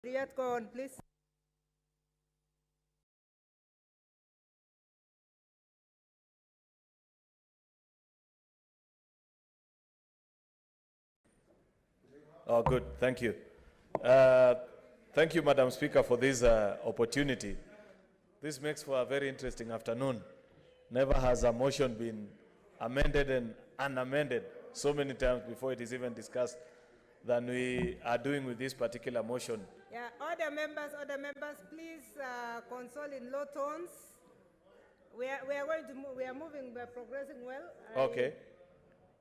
Riyad, go on, please. Oh, good. Thank you. Thank you, Madam Speaker, for this opportunity. This makes for a very interesting afternoon. Never has a motion been amended and unamended so many times before it is even discussed than we are doing with this particular motion. Yeah, other members, please console in low tones. We are going to move, we are moving, we are progressing well. Okay.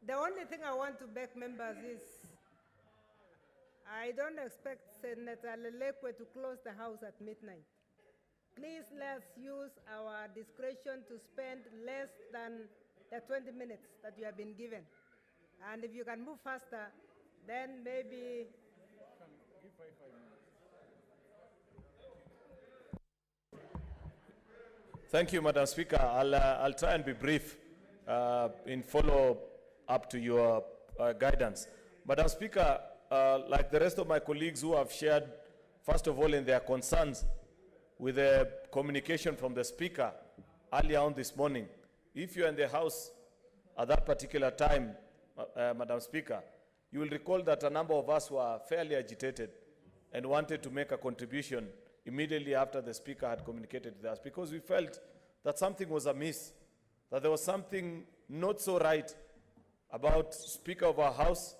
The only thing I want to beg members is, I don't expect Senator Lelekwe to close the House at midnight. Please let's use our discretion to spend less than the 20 minutes that you have been given. And if you can move faster, then maybe... Thank you, Madam Speaker. I'll try and be brief in follow-up to your guidance. Madam Speaker, like the rest of my colleagues who have shared, first of all, in their concerns with the communication from the Speaker earlier on this morning, if you're in the House at that particular time, Madam Speaker, you will recall that a number of us were fairly agitated and wanted to make a contribution immediately after the Speaker had communicated with us, because we felt that something was amiss, that there was something not so right about Speaker of our House.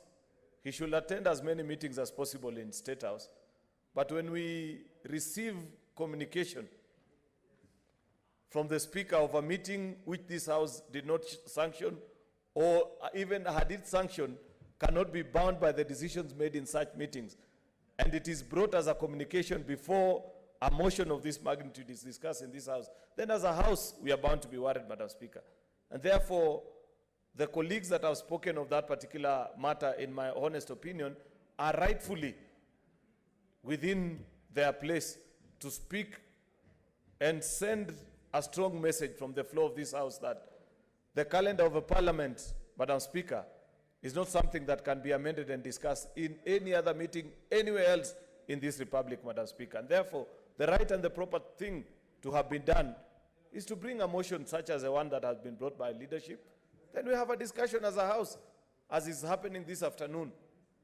He should attend as many meetings as possible in State House. But when we receive communication from the Speaker of a meeting which this House did not sanction, or even had it sanctioned, cannot be bound by the decisions made in such meetings, and it is brought as a communication before a motion of this magnitude is discussed in this House, then as a House, we are bound to be worried, Madam Speaker. And therefore, the colleagues that have spoken of that particular matter, in my honest opinion, are rightfully within their place to speak and send a strong message from the floor of this House that the calendar of a parliament, Madam Speaker, is not something that can be amended and discussed in any other meeting anywhere else in this republic, Madam Speaker. And therefore, the right and the proper thing to have been done is to bring a motion such as the one that has been brought by leadership. Then we have a discussion as a House, as is happening this afternoon.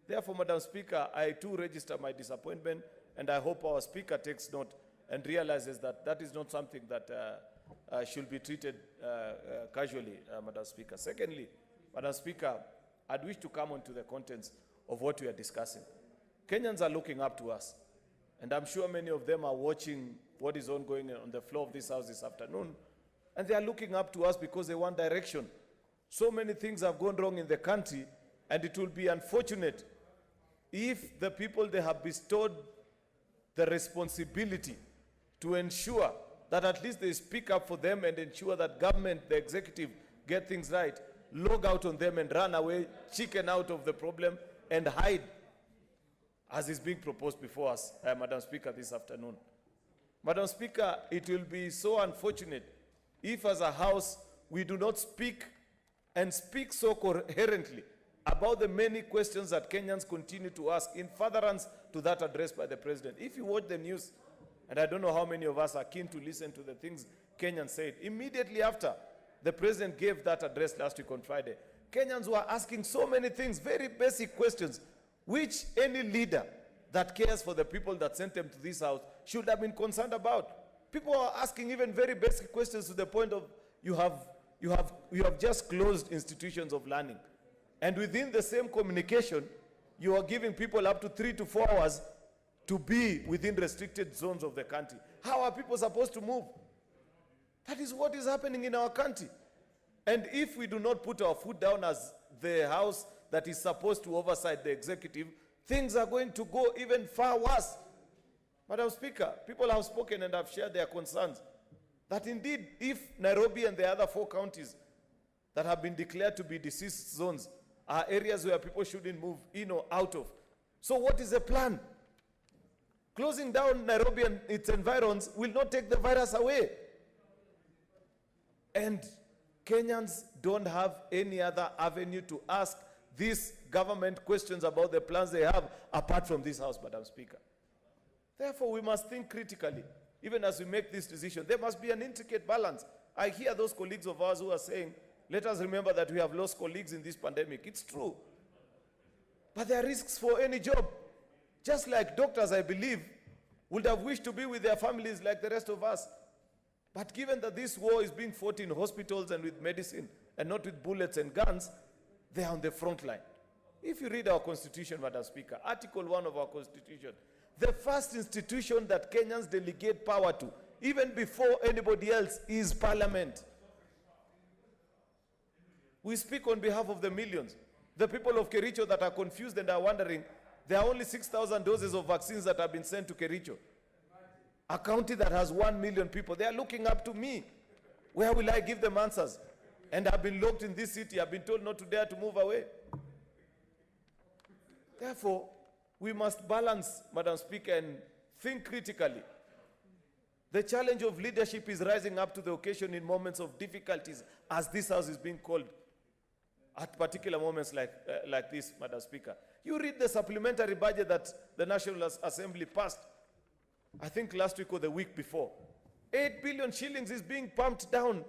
Therefore, Madam Speaker, I too register my disappointment, and I hope our Speaker takes note and realizes that that is not something that should be treated casually, Madam Speaker. Secondly, Madam Speaker, I'd wish to come on to the contents of what we are discussing. Kenyans are looking up to us, and I'm sure many of them are watching what is ongoing on the floor of this House this afternoon, and they are looking up to us because they want direction. So many things have gone wrong in the country, and it will be unfortunate if the people they have bestowed the responsibility to ensure that at least they speak up for them and ensure that government, the executive, get things right, log out on them and run away, chicken out of the problem and hide, as is being proposed before us, Madam Speaker, this afternoon. Madam Speaker, it will be so unfortunate if as a House we do not speak and speak so coherently about the many questions that Kenyans continue to ask in furtherance to that addressed by the President. If you watch the news, and I don't know how many of us are keen to listen to the things Kenyans said, immediately after the President gave that address last week on Friday, Kenyans were asking so many things, very basic questions, which any leader that cares for the people that sent them to this House should have been concerned about. People are asking even very basic questions to the point of you have just closed institutions of learning. And within the same communication, you are giving people up to 3 to 4 hours to be within restricted zones of the country. How are people supposed to move? That is what is happening in our country. And if we do not put our foot down as the House that is supposed to oversight the executive, things are going to go even far worse. Madam Speaker, people have spoken and have shared their concerns that indeed, if Nairobi and the other 4 counties that have been declared to be disease zones are areas where people shouldn't move in or out of. So what is the plan? Closing down Nairobi and its environs will not take the virus away. And Kenyans don't have any other avenue to ask these government questions about the plans they have apart from this House, Madam Speaker. Therefore, we must think critically, even as we make this decision. There must be an intricate balance. I hear those colleagues of ours who are saying, let us remember that we have lost colleagues in this pandemic. It's true. But there are risks for any job. Just like doctors, I believe, would have wished to be with their families like the rest of us. But given that this war is being fought in hospitals and with medicine and not with bullets and guns, they are on the front line. If you read our constitution, Madam Speaker, Article 1 of our constitution, the first institution that Kenyans delegate power to, even before anybody else, is Parliament. We speak on behalf of the millions. The people of Kericho that are confused and are wondering, there are only 6,000 doses of vaccines that have been sent to Kericho. A county that has 1 million people. They are looking up to me. Where will I give them answers? And I've been locked in this city. I've been told not to dare to move away. Therefore, we must balance, Madam Speaker, and think critically. The challenge of leadership is rising up to the occasion in moments of difficulties, as this House is being called at particular moments like this, Madam Speaker. You read the supplementary budget that the National Assembly passed, I think last week or the week before. 8 billion shillings is being pumped down.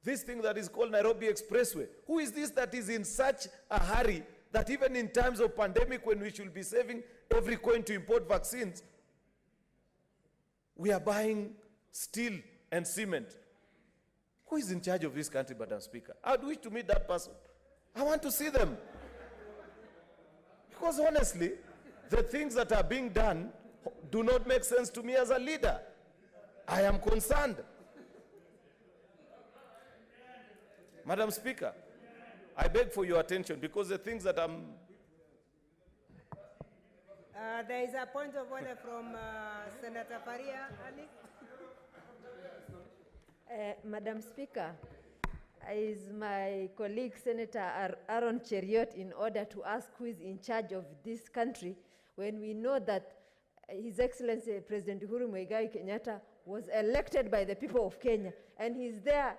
This thing that is called Nairobi Expressway. Who is this that is in such a hurry that even in times of pandemic, when we should be saving every coin to import vaccines, we are buying steel and cement? Who is in charge of this country, Madam Speaker? I'd wish to meet that person. I want to see them. Because honestly, the things that are being done do not make sense to me as a leader. I am concerned. Madam Speaker, I beg for your attention because the things that I'm... There is a point of order from Senator Faria Ali. Madam Speaker, is my colleague Senator Aaron Cheriot in order to ask who is in charge of this country when we know that His Excellency President Uhuru Kenyatta was elected by the people of Kenya and he's there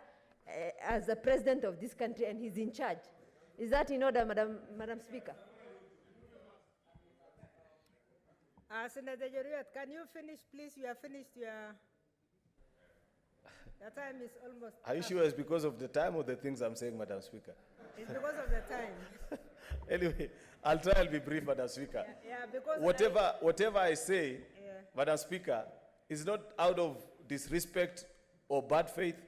as the president of this country and he's in charge. Is that in order, Madam Speaker? Senator Cheriot, can you finish, please? You have finished your time is almost Are you up. sure it's because of the time or the things I'm saying, Madam Speaker? It's because of the time. Anyway, I'll try and be brief, Madam Speaker. Yeah, because whatever I say, Madam Speaker, is not out of disrespect or bad faith.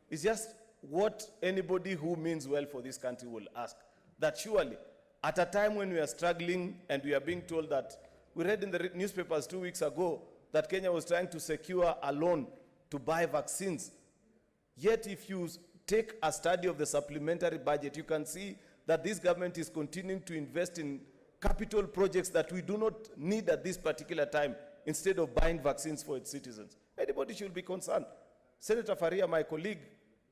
It's just what anybody who means well for this country will ask. That surely, at a time when we are struggling and we are being told that, we read in the newspapers 2 weeks ago that Kenya was trying to secure a loan to buy vaccines. Yet if you take a study of the supplementary budget, you can see that this government is continuing to invest in capital projects that we do not need at this particular time, instead of buying vaccines for its citizens. Anybody should be concerned. Senator Faria, my colleague,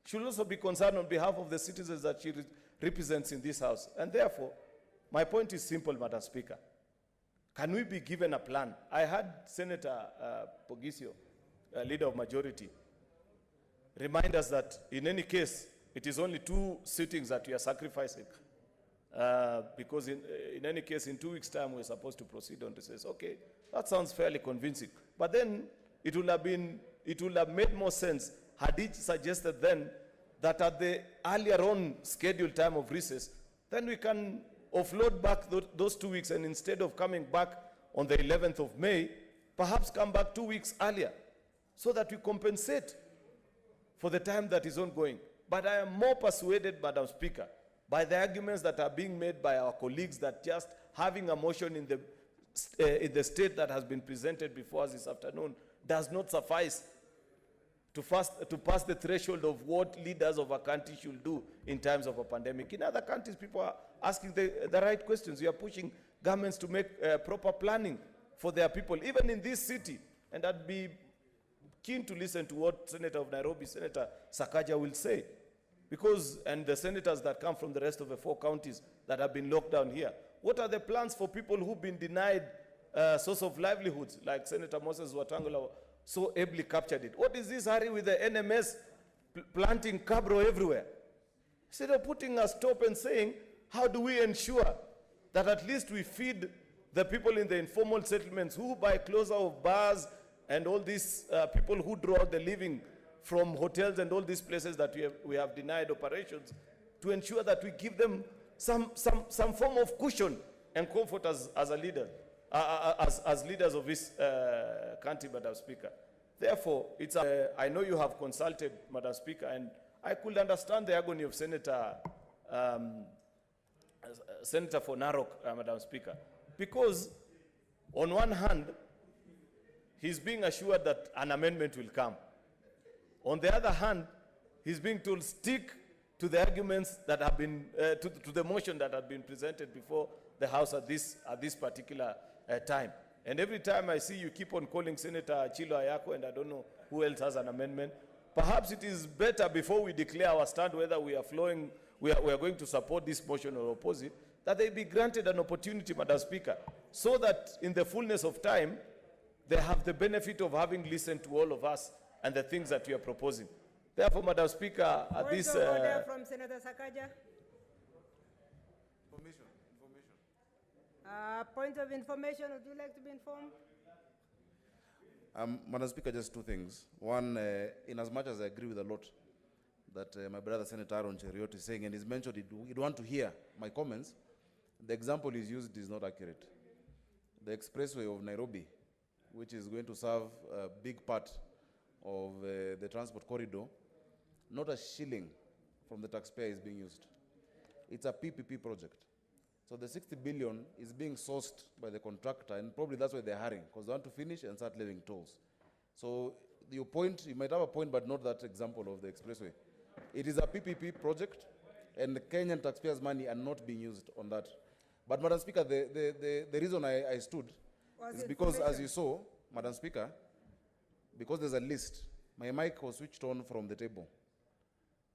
should also be concerned on behalf of the citizens that she represents in this House. And therefore, my point is simple, Madam Speaker. Can we be given a plan? I heard Senator Pogisio, leader of majority, remind us that in any case, it is only 2 sittings that we are sacrificing. Because in any case, in 2 weeks' time, we're supposed to proceed on recess. Okay, that sounds fairly convincing. But then it would have made more sense had he suggested then that at the earlier on scheduled time of recess, then we can offload back those 2 weeks, and instead of coming back on the 11th of May, perhaps come back 2 weeks earlier, so that we compensate for the time that is ongoing. But I am more persuaded, Madam Speaker, by the arguments that are being made by our colleagues that just having a motion in the state that has been presented before us this afternoon does not suffice to pass the threshold of what leaders of a country should do in times of a pandemic. In other countries, people are asking the right questions. We are pushing governments to make proper planning for their people, even in this city. And I'd be keen to listen to what Senator of Nairobi, Senator Sakaja, will say. Because, and the senators that come from the rest of the 4 counties that have been locked down here, what are the plans for people who've been denied source of livelihoods, like Senator Moses Wetangula so ably captured it? What is this hurry with the NMS planting cabro everywhere? Instead of putting a stop and saying, how do we ensure that at least we feed the people in the informal settlements who by closure of bars and all these people who draw out the living from hotels and all these places that we have denied operations, to ensure that we give them some form of cushion and comfort as a leader, as leaders of this country, Madam Speaker. Therefore, I know you have consulted, Madam Speaker, and I could understand the agony of Senator for Narok, Madam Speaker, because on one hand, he's being assured that an amendment will come. On the other hand, he's being told stick to the arguments that have been, to the motion that had been presented before the House at this particular time. And every time I see you keep on calling Senator Chilo Ayako, and I don't know who else has an amendment, perhaps it is better before we declare our stand whether we are going to support this motion or oppose it, that they be granted an opportunity, Madam Speaker, so that in the fullness of time, they have the benefit of having listened to all of us and the things that we are proposing. Therefore, Madam Speaker, at this... Point of order from Senator Sakaja. Information. Point of information, would you like to be informed? Madam Speaker, just two things. One, in as much as I agree with a lot that my brother Senator Aaron Cheriot is saying, and he's mentioned he'd want to hear my comments, the example he's used is not accurate. The expressway of Nairobi, which is going to serve a big part of the transport corridor, not a shilling from the taxpayer is being used. It's a PPP project. So the 60 billion is being sourced by the contractor, and probably that's why they're hurrying, because they want to finish and start levying tolls. So your point, you might have a point, but not that example of the expressway. It is a PPP project, and the Kenyan taxpayers' money are not being used on that. But Madam Speaker, the reason I stood is because, as you saw, Madam Speaker, because there's a list, my mic was switched on from the table.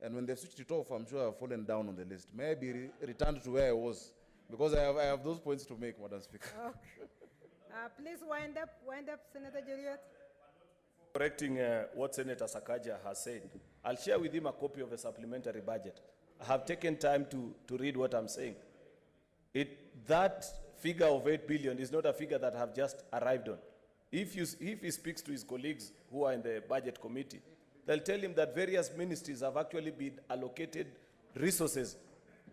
And when they switched it off, I'm sure I've fallen down on the list. May I be returned to where I was? Because I have those points to make, Madam Speaker. Okay. Please wind up, Senator Cheriot. Correcting what Senator Sakaja has said, I'll share with him a copy of a supplementary budget. I have taken time to read what I'm saying. That figure of 8 billion is not a figure that I have just arrived on. If he speaks to his colleagues who are in the budget committee, they'll tell him that various ministries have actually been allocated resources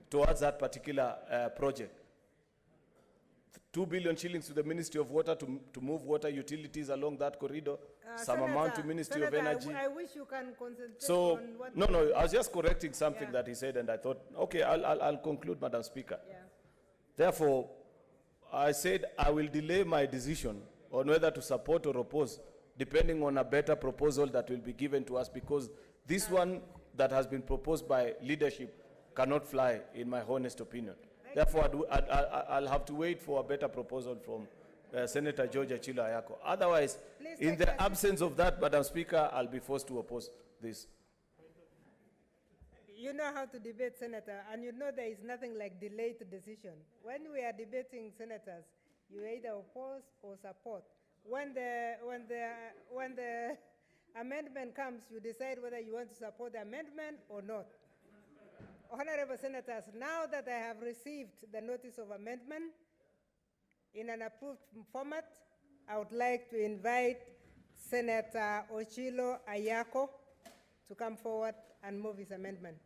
towards that particular project. 2 billion shillings to the Ministry of Water to move water utilities along that corridor. Some Senator, amount to Ministry of Energy. I wish you can concentrate So, on what... no, I was just correcting something that he said, and I thought, okay, I'll conclude, Madam Speaker. Yeah. Therefore, I said I will delay my decision on whether to support or oppose, depending on a better proposal that will be given to us, because this one that has been proposed by leadership cannot fly, in my honest opinion. Therefore, I'll have to wait for a better proposal from Senator George Achilo Ayako. Otherwise, in the absence of that, Madam Speaker, I'll be forced to oppose this. You know how to debate, Senator, and you know there is nothing like delayed decision. When we are debating senators, you either oppose or support. When the amendment comes, you decide whether you want to support the amendment or not. Honorable Senators, now that I have received the notice of amendment in an approved format, I would like to invite Senator Ochilo Ayako to come forward and move his amendment.